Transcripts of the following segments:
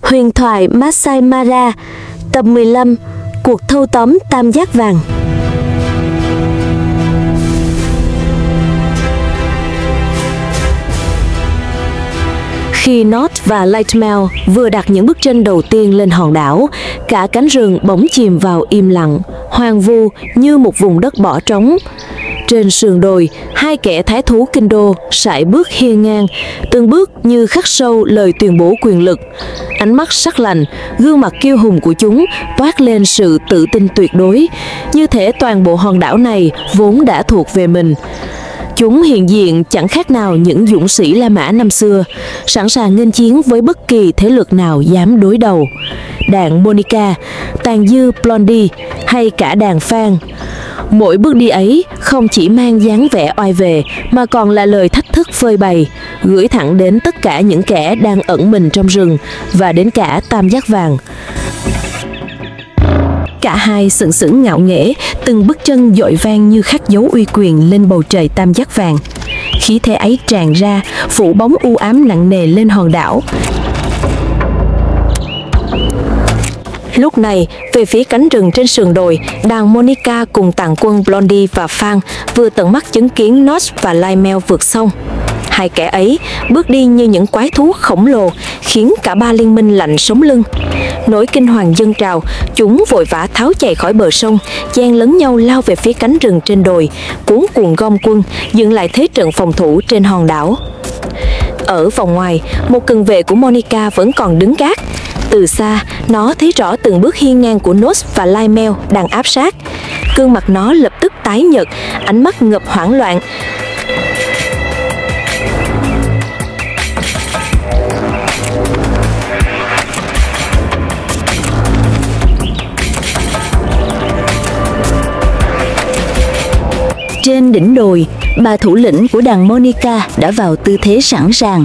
Huyền thoại Masai Mara, tập 15, cuộc thâu tóm tam giác vàng. Khi Notch và Lightmail vừa đặt những bước chân đầu tiên lên hòn đảo, cả cánh rừng bỗng chìm vào im lặng, hoang vu như một vùng đất bỏ trống. Trên sườn đồi, hai kẻ thái thú kinh đô sải bước hiên ngang, từng bước như khắc sâu lời tuyên bố quyền lực. Ánh mắt sắc lạnh, gương mặt kiêu hùng của chúng toát lên sự tự tin tuyệt đối, như thể toàn bộ hòn đảo này vốn đã thuộc về mình. Chúng hiện diện chẳng khác nào những dũng sĩ La Mã năm xưa, sẵn sàng nghênh chiến với bất kỳ thế lực nào dám đối đầu. Đàn Monica, tàn dư Blondie hay cả đàn Fan. Mỗi bước đi ấy không chỉ mang dáng vẻ oai vệ mà còn là lời thách thức phơi bày, gửi thẳng đến tất cả những kẻ đang ẩn mình trong rừng và đến cả tam giác vàng. Cả hai sừng sững ngạo nghễ, từng bước chân dội vang như khắc dấu uy quyền lên bầu trời tam giác vàng. Khí thế ấy tràn ra, phủ bóng u ám nặng nề lên hòn đảo. Lúc này, về phía cánh rừng trên sườn đồi, đàn Monica cùng tàn quân Blondie và Fan vừa tận mắt chứng kiến Notch và Lightmail vượt sông. Hai kẻ ấy bước đi như những quái thú khổng lồ, khiến cả ba liên minh lạnh sống lưng. Nỗi kinh hoàng dâng trào, chúng vội vã tháo chạy khỏi bờ sông, chen lấn nhau lao về phía cánh rừng trên đồi, cuống cuồng gom quân, dựng lại thế trận phòng thủ trên hòn đảo. Ở vòng ngoài, một cận vệ của Monica vẫn còn đứng gác. Từ xa, nó thấy rõ từng bước hiên ngang của Notch và Lightmail đang áp sát. Gương mặt nó lập tức tái nhợt, ánh mắt ngập hoảng loạn. Trên đỉnh đồi, ba thủ lĩnh của đàn Monica đã vào tư thế sẵn sàng.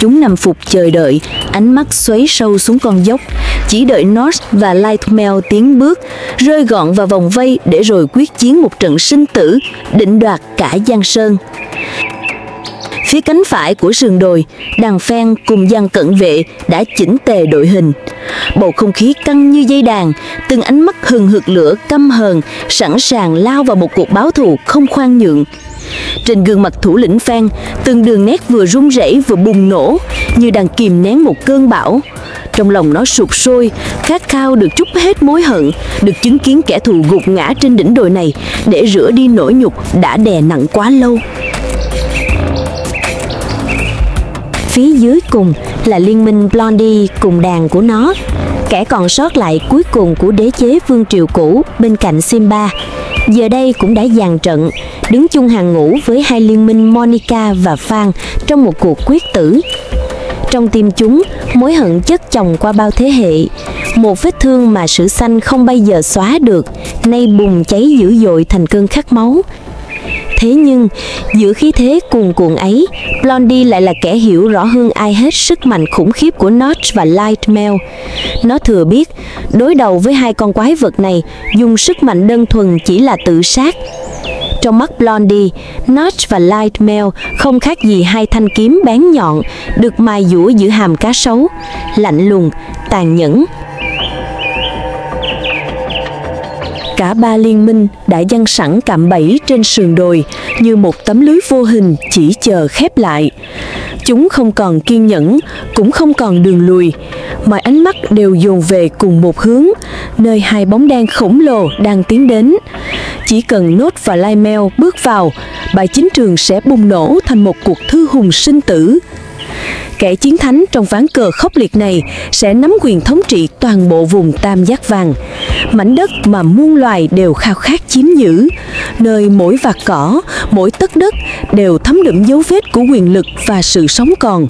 Chúng nằm phục chờ đợi, ánh mắt xoáy sâu xuống con dốc, chỉ đợi Notch và Lightmail tiến bước, rơi gọn vào vòng vây để rồi quyết chiến một trận sinh tử, định đoạt cả Giang Sơn. Phía cánh phải của sườn đồi, đàn Fan cùng dàn cận vệ đã chỉnh tề đội hình. Bầu không khí căng như dây đàn, từng ánh mắt hừng hực lửa căm hờn, sẵn sàng lao vào một cuộc báo thù không khoan nhượng. Trên gương mặt thủ lĩnh Fan, từng đường nét vừa run rẩy vừa bùng nổ, như đang kìm nén một cơn bão. Trong lòng nó sụt sôi, khát khao được trút hết mối hận, được chứng kiến kẻ thù gục ngã trên đỉnh đồi này để rửa đi nỗi nhục đã đè nặng quá lâu. Phía dưới cùng là liên minh Blondie cùng đàn của nó, kẻ còn sót lại cuối cùng của đế chế vương triều cũ bên cạnh Simba. Giờ đây cũng đã dàn trận, đứng chung hàng ngũ với hai liên minh Monica và Fan trong một cuộc quyết tử. Trong tim chúng, mối hận chất chồng qua bao thế hệ, một vết thương mà sử sanh không bao giờ xóa được, nay bùng cháy dữ dội thành cơn khát máu. Thế nhưng, giữa khí thế cuồn cuộn ấy, Blondie lại là kẻ hiểu rõ hơn ai hết sức mạnh khủng khiếp của Notch và Lightmail. Nó thừa biết, đối đầu với hai con quái vật này, dùng sức mạnh đơn thuần chỉ là tự sát. Trong mắt Blondie, Notch và Lightmail không khác gì hai thanh kiếm bén nhọn, được mài dũa giữa hàm cá sấu, lạnh lùng, tàn nhẫn. Cả ba liên minh đã giăng sẵn cạm bẫy trên sườn đồi như một tấm lưới vô hình chỉ chờ khép lại. Chúng không còn kiên nhẫn, cũng không còn đường lùi. Mọi ánh mắt đều dồn về cùng một hướng, nơi hai bóng đen khổng lồ đang tiến đến. Chỉ cần Notch và Lightmail bước vào, bãi chiến trường sẽ bùng nổ thành một cuộc thư hùng sinh tử. Kẻ chiến thắng trong ván cờ khốc liệt này sẽ nắm quyền thống trị toàn bộ vùng tam giác vàng, mảnh đất mà muôn loài đều khao khát chiếm giữ, nơi mỗi vạt cỏ, mỗi tấc đất đều thấm đẫm dấu vết của quyền lực và sự sống còn.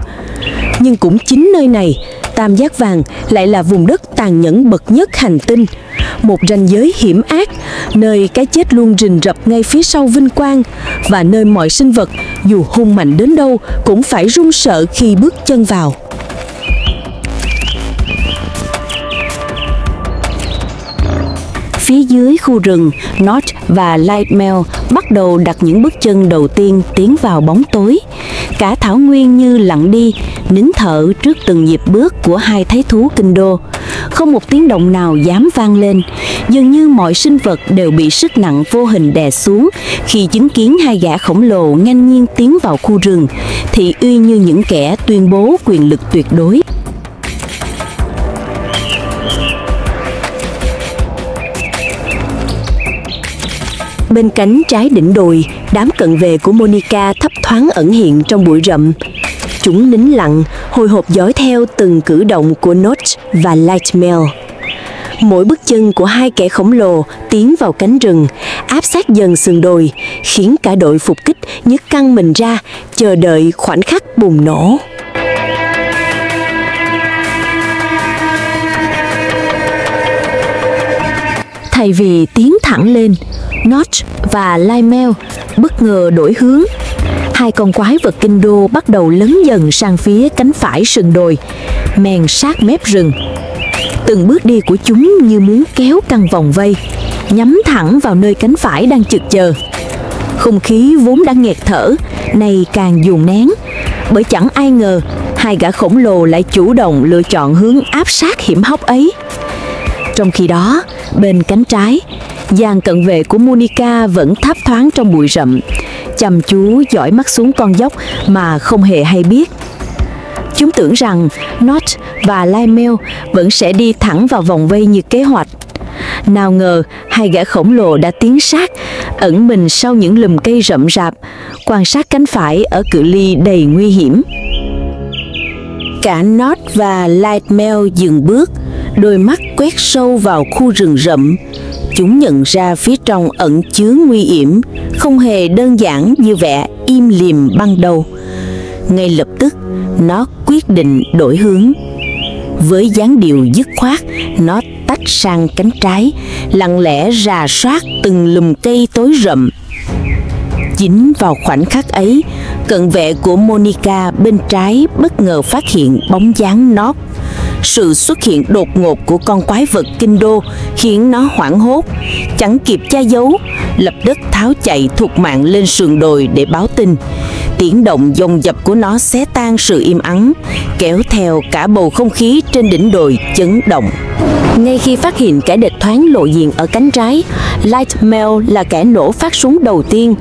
Nhưng cũng chính nơi này, tam giác vàng lại là vùng đất tàn nhẫn bậc nhất hành tinh, một ranh giới hiểm ác, nơi cái chết luôn rình rập ngay phía sau vinh quang, và nơi mọi sinh vật dù hung mạnh đến đâu cũng phải run sợ khi bước chân vào. Phía dưới khu rừng, Notch và Lightmail bắt đầu đặt những bước chân đầu tiên tiến vào bóng tối. Cả thảo nguyên như lặng đi, nín thở trước từng nhịp bước của hai thái thú kinh đô. Không một tiếng động nào dám vang lên, dường như mọi sinh vật đều bị sức nặng vô hình đè xuống khi chứng kiến hai gã khổng lồ ngang nhiên tiến vào khu rừng, thị uy như những kẻ tuyên bố quyền lực tuyệt đối. Bên cánh trái đỉnh đồi, đám cận vệ của Monica thấp thoáng ẩn hiện trong bụi rậm. Chúng nín lặng, hồi hộp dõi theo từng cử động của Notch và Lightmail. Mỗi bước chân của hai kẻ khổng lồ tiến vào cánh rừng, áp sát dần sườn đồi, khiến cả đội phục kích nhấc căng mình ra, chờ đợi khoảnh khắc bùng nổ. Thay vì tiến thẳng lên, Notch và Lightmail bất ngờ đổi hướng. Hai con quái vật kinh đô bắt đầu lấn dần sang phía cánh phải sườn đồi, mèn sát mép rừng. Từng bước đi của chúng như muốn kéo căng vòng vây, nhắm thẳng vào nơi cánh phải đang chực chờ. Không khí vốn đã nghẹt thở, nay càng dồn nén, bởi chẳng ai ngờ hai gã khổng lồ lại chủ động lựa chọn hướng áp sát hiểm hóc ấy. Trong khi đó, bên cánh trái, dàn cận vệ của Monica vẫn thấp thoáng trong bụi rậm, chăm chú dõi mắt xuống con dốc mà không hề hay biết. Chúng tưởng rằng Notch và Lightmail vẫn sẽ đi thẳng vào vòng vây như kế hoạch. Nào ngờ hai gã khổng lồ đã tiến sát, ẩn mình sau những lùm cây rậm rạp, quan sát cánh phải ở cự ly đầy nguy hiểm. Cả Notch và Lightmail dừng bước, đôi mắt quét sâu vào khu rừng rậm. Chúng nhận ra phía trong ẩn chứa nguy hiểm, không hề đơn giản như vẻ im lìm ban đầu. Ngay lập tức, nó quyết định đổi hướng. Với dáng điệu dứt khoát, nó tách sang cánh trái, lặng lẽ rà soát từng lùm cây tối rậm. Chính vào khoảnh khắc ấy, cận vệ của Monica bên trái bất ngờ phát hiện bóng dáng Notch. Sự xuất hiện đột ngột của con quái vật kinh đô khiến nó hoảng hốt, chẳng kịp che giấu, lập tức tháo chạy thục mạng lên sườn đồi để báo tin. Tiếng động dồn dập của nó xé tan sự im ắng, kéo theo cả bầu không khí trên đỉnh đồi chấn động. Ngay khi phát hiện kẻ địch thoáng lộ diện ở cánh trái, Lightmail là kẻ nổ phát súng đầu tiên.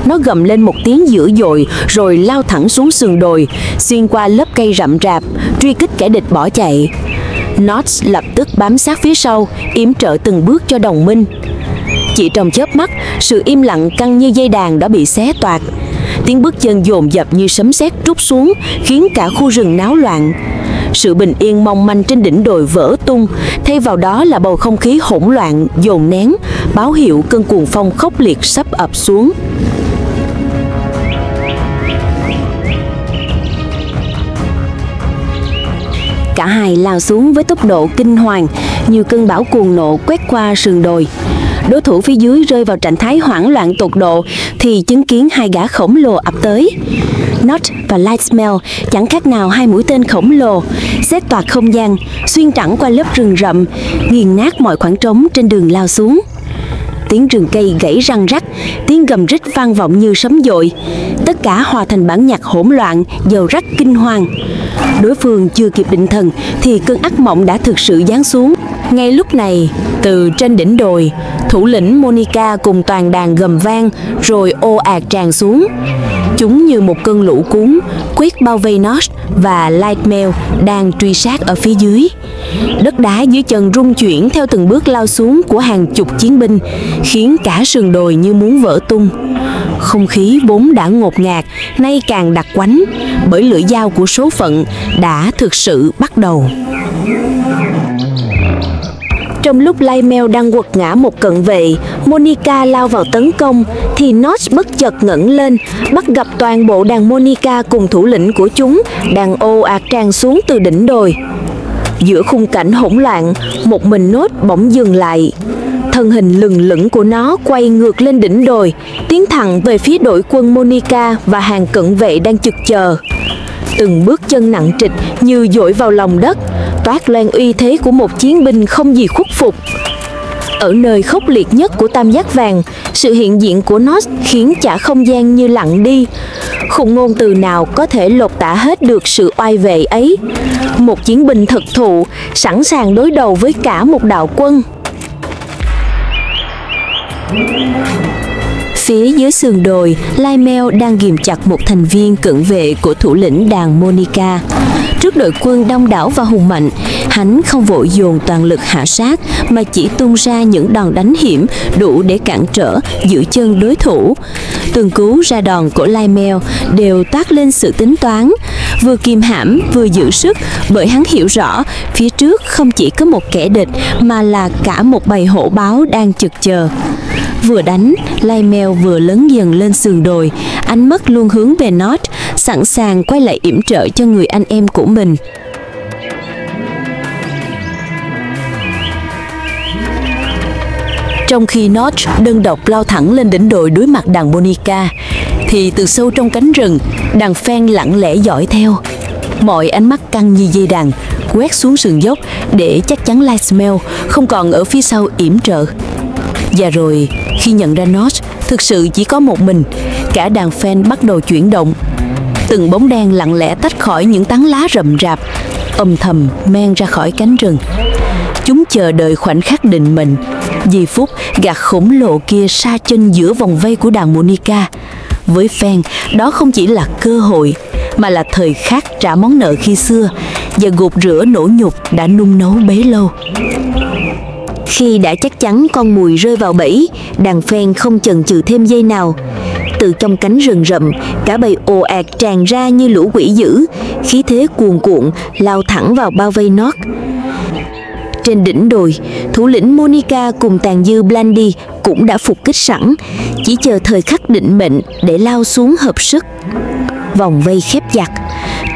Nó gầm lên một tiếng dữ dội rồi lao thẳng xuống sườn đồi, xuyên qua lớp cây rậm rạp, truy kích kẻ địch bỏ chạy. Notch lập tức bám sát phía sau, yểm trợ từng bước cho đồng minh. Chỉ trong chớp mắt, sự im lặng căng như dây đàn đã bị xé toạc. Tiếng bước chân dồn dập như sấm sét trút xuống, khiến cả khu rừng náo loạn. Sự bình yên mong manh trên đỉnh đồi vỡ tung, thay vào đó là bầu không khí hỗn loạn, dồn nén, báo hiệu cơn cuồng phong khốc liệt sắp ập xuống. Cả hai lao xuống với tốc độ kinh hoàng, như cơn bão cuồng nộ quét qua sườn đồi. Đối thủ phía dưới rơi vào trạng thái hoảng loạn tột độ thì chứng kiến hai gã khổng lồ ập tới. Notch và Lightmail chẳng khác nào hai mũi tên khổng lồ, xé toạc không gian, xuyên thẳng qua lớp rừng rậm, nghiền nát mọi khoảng trống trên đường lao xuống. Tiếng rừng cây gãy răng rắc, tiếng gầm rít vang vọng như sấm dội. Tất cả hòa thành bản nhạc hỗn loạn, dầu rắc kinh hoàng. Đối phương chưa kịp định thần thì cơn ác mộng đã thực sự giáng xuống. Ngay lúc này, từ trên đỉnh đồi, thủ lĩnh Monica cùng toàn đàn gầm vang rồi ồ ạt tràn xuống. Chúng như một cơn lũ cuốn, quyết bao vây Notch và Lightmail đang truy sát ở phía dưới. Đất đá dưới chân rung chuyển theo từng bước lao xuống của hàng chục chiến binh, khiến cả sườn đồi như muốn vỡ tung. Không khí vốn đã ngột ngạt, nay càng đặc quánh, bởi lưỡi dao của số phận đã thực sự bắt đầu. Trong lúc Lightmail đang quật ngã một cận vệ, Monica lao vào tấn công, thì Notch bất chợt ngẩng lên, bắt gặp toàn bộ đàn Monica cùng thủ lĩnh của chúng đang ồ ạt tràn xuống từ đỉnh đồi. Giữa khung cảnh hỗn loạn, một mình Notch bỗng dừng lại. Thân hình lừng lững của nó quay ngược lên đỉnh đồi, tiến thẳng về phía đội quân Monica và hàng cận vệ đang chực chờ. Từng bước chân nặng trịch như dội vào lòng đất, toát lên uy thế của một chiến binh không gì khuất phục. Ở nơi khốc liệt nhất của tam giác vàng, sự hiện diện của Notch khiến cả không gian như lặng đi. Không ngôn từ nào có thể lột tả hết được sự oai vệ ấy. Một chiến binh thực thụ, sẵn sàng đối đầu với cả một đạo quân. Phía dưới sườn đồi, Lymel đang ghìm chặt một thành viên cận vệ của thủ lĩnh đàn Monica. Trước đội quân đông đảo và hùng mạnh, hắn không vội dồn toàn lực hạ sát mà chỉ tung ra những đòn đánh hiểm đủ để cản trở giữ chân đối thủ. Từng cú ra đòn của Lymel đều toát lên sự tính toán, vừa kìm hãm vừa giữ sức, bởi hắn hiểu rõ phía trước không chỉ có một kẻ địch mà là cả một bầy hổ báo đang chực chờ. Vừa đánh, Lymel vừa lớn dần lên sườn đồi, ánh mắt luôn hướng về Notch, sẵn sàng quay lại yểm trợ cho người anh em của mình. Trong khi Notch đơn độc lao thẳng lên đỉnh đồi đối mặt đàn Monica, thì từ sâu trong cánh rừng, đàn Fan lặng lẽ dõi theo. Mọi ánh mắt căng như dây đàn quét xuống sườn dốc để chắc chắn Lymel không còn ở phía sau yểm trợ. Và rồi, khi nhận ra Notch thực sự chỉ có một mình, cả đàn Fan bắt đầu chuyển động. Từng bóng đen lặng lẽ tách khỏi những tán lá rậm rạp, âm thầm men ra khỏi cánh rừng. Chúng chờ đợi khoảnh khắc định mệnh, giây phút gạt khổng lồ kia sa chân giữa vòng vây của đàn Monica. Với Fan, đó không chỉ là cơ hội, mà là thời khắc trả món nợ khi xưa và gột rửa nỗi nhục đã nung nấu bấy lâu. Khi đã chắc chắn con mồi rơi vào bẫy, đàn Fan không chần chừ thêm giây nào. Từ trong cánh rừng rậm, cả bầy ồ ạt tràn ra như lũ quỷ dữ, khí thế cuồn cuộn lao thẳng vào bao vây Notch. Trên đỉnh đồi, thủ lĩnh Monica cùng tàn dư Blandy cũng đã phục kích sẵn, chỉ chờ thời khắc định mệnh để lao xuống hợp sức. Vòng vây khép chặt.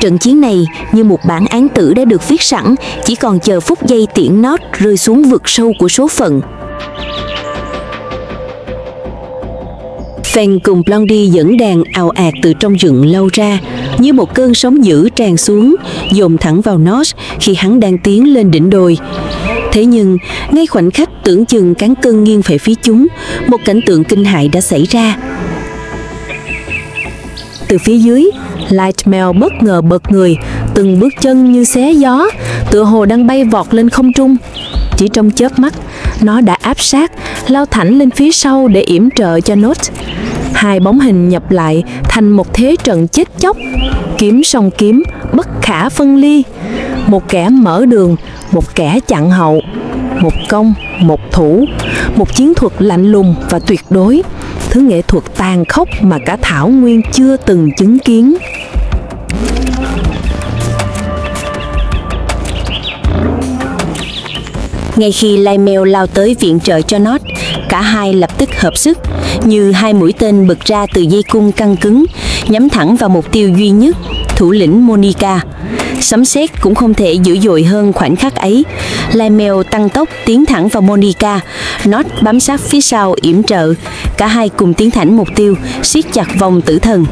Trận chiến này như một bản án tử đã được viết sẵn, chỉ còn chờ phút giây tiễn Notch rơi xuống vực sâu của số phận. Fan cùng Blondie dẫn đàn ào ạt từ trong rừng lâu ra, như một cơn sóng dữ tràn xuống, dồn thẳng vào Notch khi hắn đang tiến lên đỉnh đồi. Thế nhưng, ngay khoảnh khắc tưởng chừng cán cân nghiêng về phía chúng, một cảnh tượng kinh hại đã xảy ra. Từ phía dưới, Lymel bất ngờ bật người, từng bước chân như xé gió, tựa hồ đang bay vọt lên không trung. Chỉ trong chớp mắt, nó đã áp sát, lao thẳng lên phía sau để yểm trợ cho Notch. Hai bóng hình nhập lại thành một thế trận chết chóc, kiếm song kiếm, bất khả phân ly. Một kẻ mở đường, một kẻ chặn hậu, một công, một thủ, một chiến thuật lạnh lùng và tuyệt đối, thứ nghệ thuật tàn khốc mà cả Thảo Nguyên chưa từng chứng kiến. Ngay khi Lymel lao tới viện trợ cho Notch, cả hai lập tức hợp sức, như hai mũi tên bật ra từ dây cung căng cứng, nhắm thẳng vào mục tiêu duy nhất, thủ lĩnh Monica. Sấm sét cũng không thể dữ dội hơn khoảnh khắc ấy. Lymel tăng tốc tiến thẳng vào Monica, Notch bám sát phía sau yểm trợ. Cả hai cùng tiến thẳng mục tiêu, siết chặt vòng tử thần.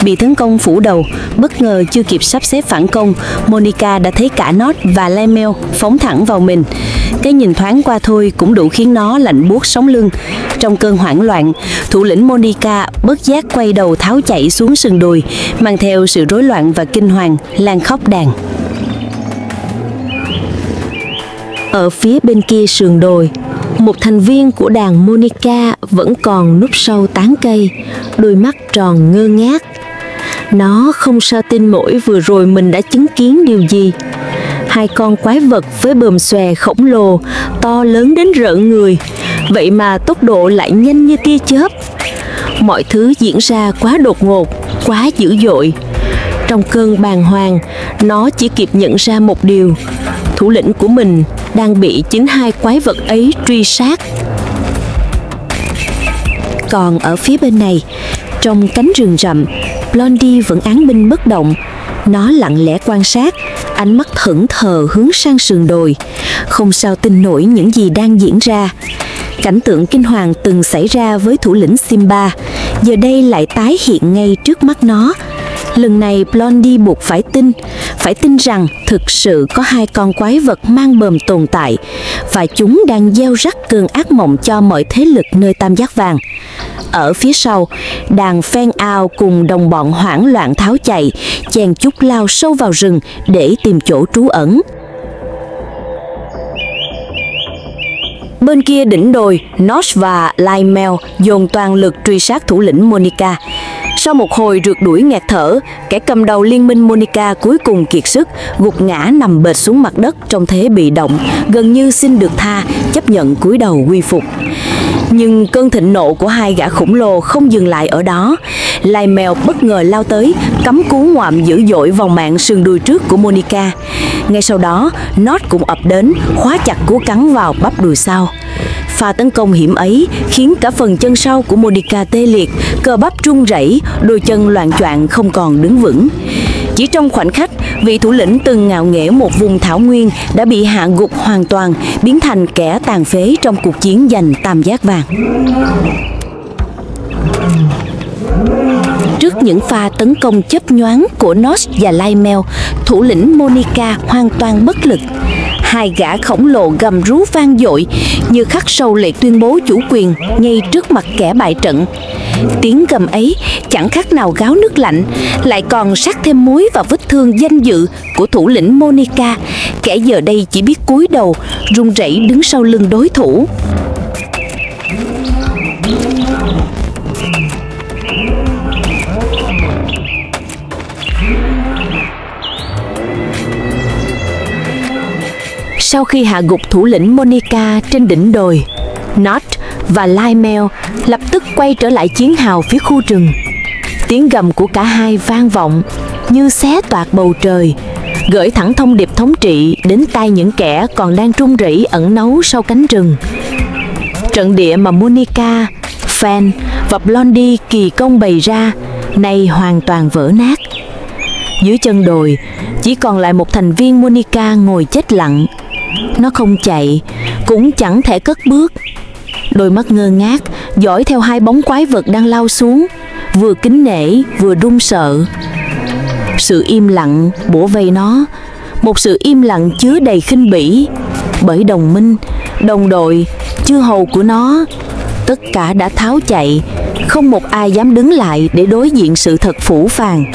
Bị tấn công phủ đầu, bất ngờ chưa kịp sắp xếp phản công, Monica đã thấy cả Notch và Lymel phóng thẳng vào mình. Cái nhìn thoáng qua thôi cũng đủ khiến nó lạnh buốt sống lưng. Trong cơn hoảng loạn, thủ lĩnh Monica bất giác quay đầu tháo chạy xuống sườn đồi, mang theo sự rối loạn và kinh hoàng lan khắp đàn. Ở phía bên kia sườn đồi, một thành viên của đàn Monica vẫn còn núp sau tán cây, đôi mắt tròn ngơ ngác. Nó không sao tin nổi vừa rồi mình đã chứng kiến điều gì. Hai con quái vật với bờm xòe khổng lồ, to lớn đến rợn người, vậy mà tốc độ lại nhanh như tia chớp. Mọi thứ diễn ra quá đột ngột, quá dữ dội. Trong cơn bàng hoàng, nó chỉ kịp nhận ra một điều: thủ lĩnh của mình đang bị chính hai quái vật ấy truy sát. Còn ở phía bên này, trong cánh rừng rậm, Blondie vẫn án binh bất động. Nó lặng lẽ quan sát, ánh mắt thẫn thờ hướng sang sườn đồi, không sao tin nổi những gì đang diễn ra. Cảnh tượng kinh hoàng từng xảy ra với thủ lĩnh Simba, giờ đây lại tái hiện ngay trước mắt nó. Lần này Blondie buộc phải tin, phải tin rằng thực sự có hai con quái vật mang bờm tồn tại và chúng đang gieo rắc cơn ác mộng cho mọi thế lực nơi Tam Giác Vàng. Ở phía sau, đàn Fan Out cùng đồng bọn hoảng loạn tháo chạy, chen chúc lao sâu vào rừng để tìm chỗ trú ẩn. Bên kia đỉnh đồi, Notch và Lymel dồn toàn lực truy sát thủ lĩnh Monica. Sau một hồi rượt đuổi nghẹt thở, kẻ cầm đầu liên minh Monica cuối cùng kiệt sức, gục ngã nằm bệt xuống mặt đất trong thế bị động, gần như xin được tha, chấp nhận cúi đầu quy phục. Nhưng cơn thịnh nộ của hai gã khổng lồ không dừng lại ở đó. Lymel bất ngờ lao tới, cắm cú ngoạm dữ dội vào mạng sườn đùi trước của Monica. Ngay sau đó, Notch cũng ập đến, khóa chặt cú cắn vào bắp đùi sau. Pha tấn công hiểm ấy khiến cả phần chân sau của Monica tê liệt, cơ bắp run rẩy, đôi chân loạng choạng không còn đứng vững. Chỉ trong khoảnh khắc, vị thủ lĩnh từng ngạo nghễ một vùng thảo nguyên đã bị hạ gục hoàn toàn, biến thành kẻ tàn phế trong cuộc chiến giành Tam Giác Vàng. Trước những pha tấn công chớp nhoáng của Notch và Lymel, thủ lĩnh Monica hoàn toàn bất lực. Hai gã khổng lồ gầm rú vang dội như khắc sâu lệ tuyên bố chủ quyền ngay trước mặt kẻ bại trận. Tiếng gầm ấy chẳng khác nào gáo nước lạnh, lại còn sắc thêm muối vào vết thương danh dự của thủ lĩnh Monica, kẻ giờ đây chỉ biết cúi đầu, run rẩy đứng sau lưng đối thủ. Sau khi hạ gục thủ lĩnh Monica trên đỉnh đồi, Notch và Lymel lập tức quay trở lại chiến hào phía khu rừng. Tiếng gầm của cả hai vang vọng như xé toạc bầu trời, gửi thẳng thông điệp thống trị đến tai những kẻ còn đang run rẩy ẩn náu sau cánh rừng. Trận địa mà Monica, Fan và Blondie kỳ công bày ra nay hoàn toàn vỡ nát. Dưới chân đồi chỉ còn lại một thành viên Monica ngồi chết lặng. Nó không chạy, cũng chẳng thể cất bước. Đôi mắt ngơ ngác dõi theo hai bóng quái vật đang lao xuống, vừa kính nể vừa run sợ. Sự im lặng bủa vây nó, một sự im lặng chứa đầy khinh bỉ, bởi đồng minh, đồng đội, chư hầu của nó, tất cả đã tháo chạy, không một ai dám đứng lại để đối diện sự thật phũ phàng.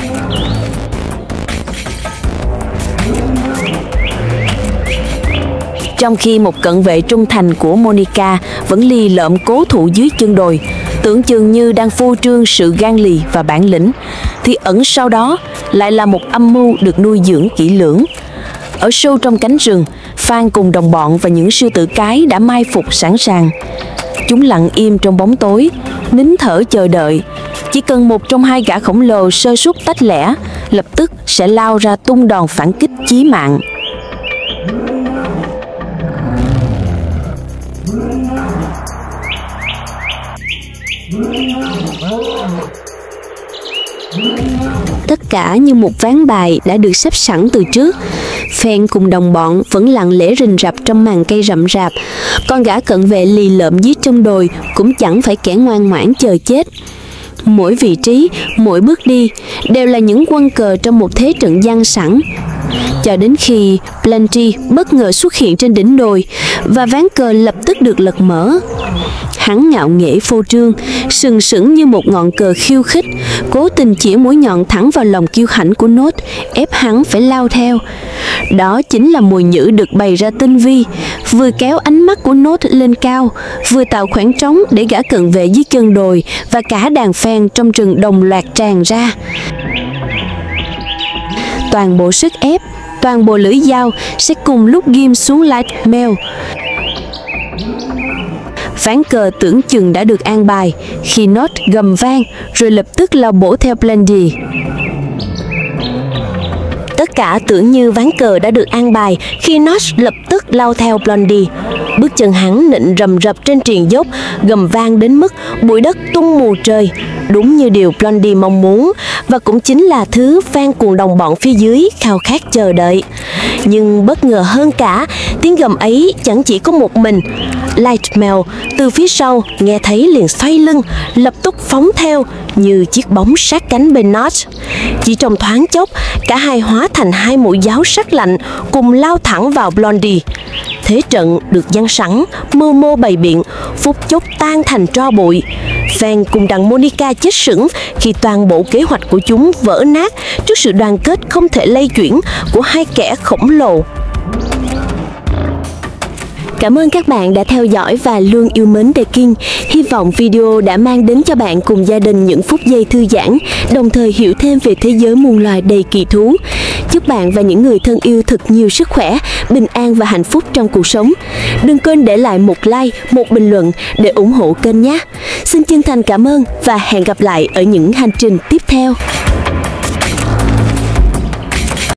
Trong khi một cận vệ trung thành của Monica vẫn lì lợm cố thủ dưới chân đồi, tưởng chừng như đang phô trương sự gan lì và bản lĩnh, thì ẩn sau đó lại là một âm mưu được nuôi dưỡng kỹ lưỡng. Ở sâu trong cánh rừng, Fan cùng đồng bọn và những sư tử cái đã mai phục sẵn sàng. Chúng lặng im trong bóng tối, nín thở chờ đợi. Chỉ cần một trong hai gã khổng lồ sơ suất tách lẻ, lập tức sẽ lao ra tung đòn phản kích chí mạng. Tất cả như một ván bài đã được xếp sẵn từ trước. Fan cùng đồng bọn vẫn lặng lẽ rình rập trong màn cây rậm rạp. Con gã cận vệ lì lợm dưới chân đồi cũng chẳng phải kẻ ngoan ngoãn chờ chết. Mỗi vị trí, mỗi bước đi đều là những quân cờ trong một thế trận giăng sẵn. Cho đến khi Plenty bất ngờ xuất hiện trên đỉnh đồi và ván cờ lập tức được lật mở. Hắn ngạo nghễ phô trương, sừng sững như một ngọn cờ khiêu khích, cố tình chĩa mũi nhọn thẳng vào lòng kiêu hãnh của Notch, ép hắn phải lao theo. Đó chính là mồi nhử được bày ra tinh vi, vừa kéo ánh mắt của Notch lên cao, vừa tạo khoảng trống để gã cận vệ dưới chân đồi và cả đàn Fan trong rừng đồng loạt tràn ra. Toàn bộ sức ép, toàn bộ lưỡi dao sẽ cùng lúc ghim xuống Lymel. Ván cờ tưởng chừng đã được an bài khi Notch gầm vang rồi lập tức lao bổ theo Blondie. Tất cả tưởng như ván cờ đã được an bài khi Notch lập tức lao theo Blondie. Bước chân hắn nịnh rầm rập trên triền dốc, gầm vang đến mức bụi đất tung mù trời, đúng như điều Blondie mong muốn, và cũng chính là thứ fan cùng đồng bọn phía dưới khao khát chờ đợi. Nhưng bất ngờ hơn cả, tiếng gầm ấy chẳng chỉ có một mình. Lightmail từ phía sau nghe thấy liền xoay lưng, lập tức phóng theo như chiếc bóng sát cánh bên Notch. Chỉ trong thoáng chốc, cả hai hóa thành hai mũi giáo sắc lạnh cùng lao thẳng vào Blondie. Thế trận được dăng sẵn, mưu mô bày biện, phút chốc tan thành tro bụi. Fan cùng đặng Monica chết sững khi toàn bộ kế hoạch của chúng vỡ nát trước sự đoàn kết không thể lay chuyển của hai kẻ khổng lồ. Cảm ơn các bạn đã theo dõi và luôn yêu mến The King. Hy vọng video đã mang đến cho bạn cùng gia đình những phút giây thư giãn, đồng thời hiểu thêm về thế giới muôn loài đầy kỳ thú. Chúc bạn và những người thân yêu thật nhiều sức khỏe, bình an và hạnh phúc trong cuộc sống. Đừng quên để lại một like, một bình luận để ủng hộ kênh nhé. Xin chân thành cảm ơn và hẹn gặp lại ở những hành trình tiếp theo.